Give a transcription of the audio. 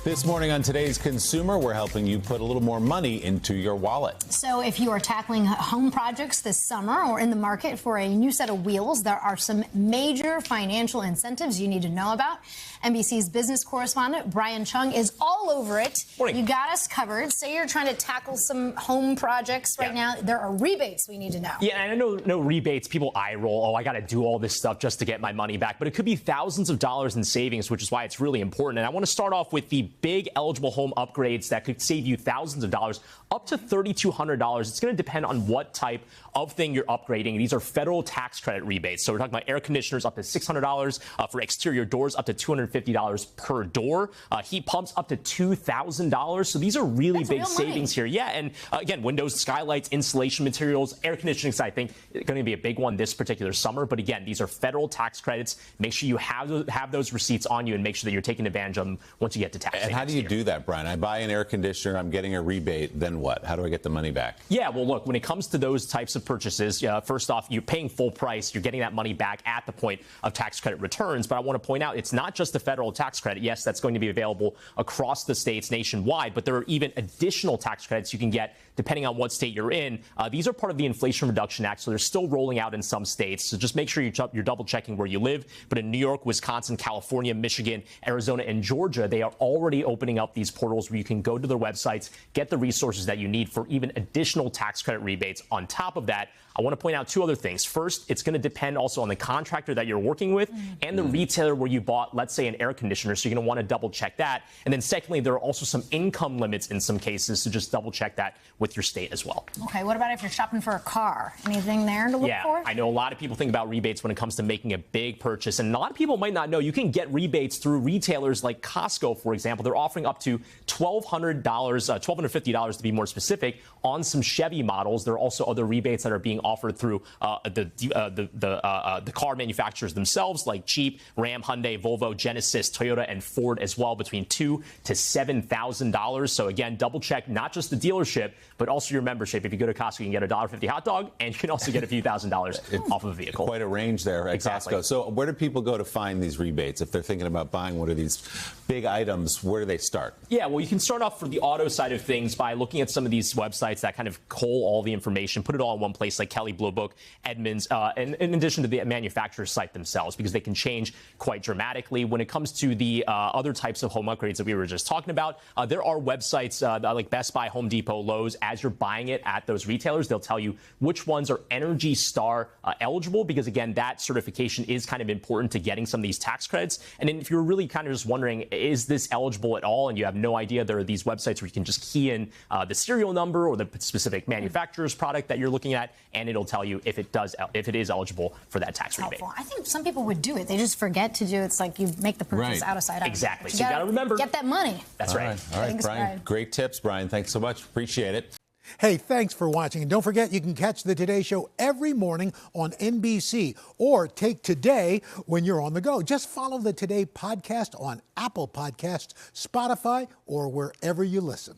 This morning on Today's Consumer, we're helping you put a little more money into your wallet. So if you are tackling home projects this summer or in the market for a new set of wheels, there are some major financial incentives you need to know about. NBC's business correspondent, Brian Cheung, is all over it. Morning. You got us covered. Say you're trying to tackle some home projects right now. There are rebates we need to know. Yeah, and I know no rebates. People eye roll. Oh, I got to do all this stuff just to get my money back. But it could be thousands of dollars in savings, which is why it's really important. And I want to start off with the big eligible home upgrades that could save you thousands of dollars, up to $3,200. It's going to depend on what type of thing you're upgrading. These are federal tax credit rebates. So we're talking about air conditioners up to $600, for exterior doors up to $250 per door, heat pumps up to $2,000. So these are really big savings here. Yeah, and again, windows, skylights, insulation materials, air conditioning, I think going to be a big one this particular summer. But again, these are federal tax credits. Make sure you have those receipts on you and make sure that you're taking advantage of them once you get to tax. And how do you do that, Brian? I buy an air conditioner, I'm getting a rebate, then what? How do I get the money back? Yeah, well, look, when it comes to those types of purchases, first off, you're paying full price. You're getting that money back at the point of tax credit returns. But I want to point out, it's not just the federal tax credit. Yes, that's going to be available across the states nationwide, but there are even additional tax credits you can get depending on what state you're in. These are part of the Inflation Reduction Act, so they're still rolling out in some states. So just make sure you're double checking where you live. But in New York, Wisconsin, California, Michigan, Arizona, and Georgia, they are already opening up these portals where you can go to their websites, get the resources that you need for even additional tax credit rebates. On top of that, I want to point out two other things. First, it's going to depend also on the contractor that you're working with and the retailer where you bought, let's say, an air conditioner. So you're going to want to double check that. And then secondly, there are also some income limits in some cases. So just double check that with your state as well. Okay, what about if you're shopping for a car? Anything there to look for? I know a lot of people think about rebates when it comes to making a big purchase. And a lot of people might not know you can get rebates through retailers like Costco, for example. They're offering up to $1,250 to be more specific on some Chevy models. There are also other rebates that are being offered through the car manufacturers themselves, like Jeep, Ram, Hyundai, Volvo, Genesis, Toyota, and Ford as well, between $2,000 to $7,000. So again, double check not just the dealership, but also your membership. If you go to Costco, you can get a $1.50 hot dog, and you can also get a few $1,000s off of a vehicle. Quite a range there at Costco. So where do people go to find these rebates? If they're thinking about buying one of these big items, where do they start? Yeah, well, you can start off for the auto side of things by looking at some of these websites that kind of cull all the information, put it all in one place, like Kelley Blue Book, Edmunds, and in addition to the manufacturer's site themselves, because they can change quite dramatically. When it comes to the other types of home upgrades that we were just talking about, there are websites like Best Buy, Home Depot, Lowe's. As you're buying it at those retailers, they'll tell you which ones are Energy Star eligible, because again, that certification is kind of important to getting some of these tax credits. And then if you're really kind of just wondering, is this eligible at all, and you have no idea, there are these websites where you can just key in the serial number or the specific manufacturer's product that you're looking at, and it'll tell you if it is eligible for that tax rebate. Helpful. I think some people would do it. They just forget to do it. It's like you make the purchase out of sight, out of sight. Exactly. So you got to remember. Get that money. That's right. All right, Thanks, Brian. Great tips, Brian. Thanks so much. Appreciate it. Hey, thanks for watching. And don't forget, you can catch the Today Show every morning on NBC or take Today when you're on the go. Just follow the Today podcast on Apple Podcasts, Spotify, or wherever you listen.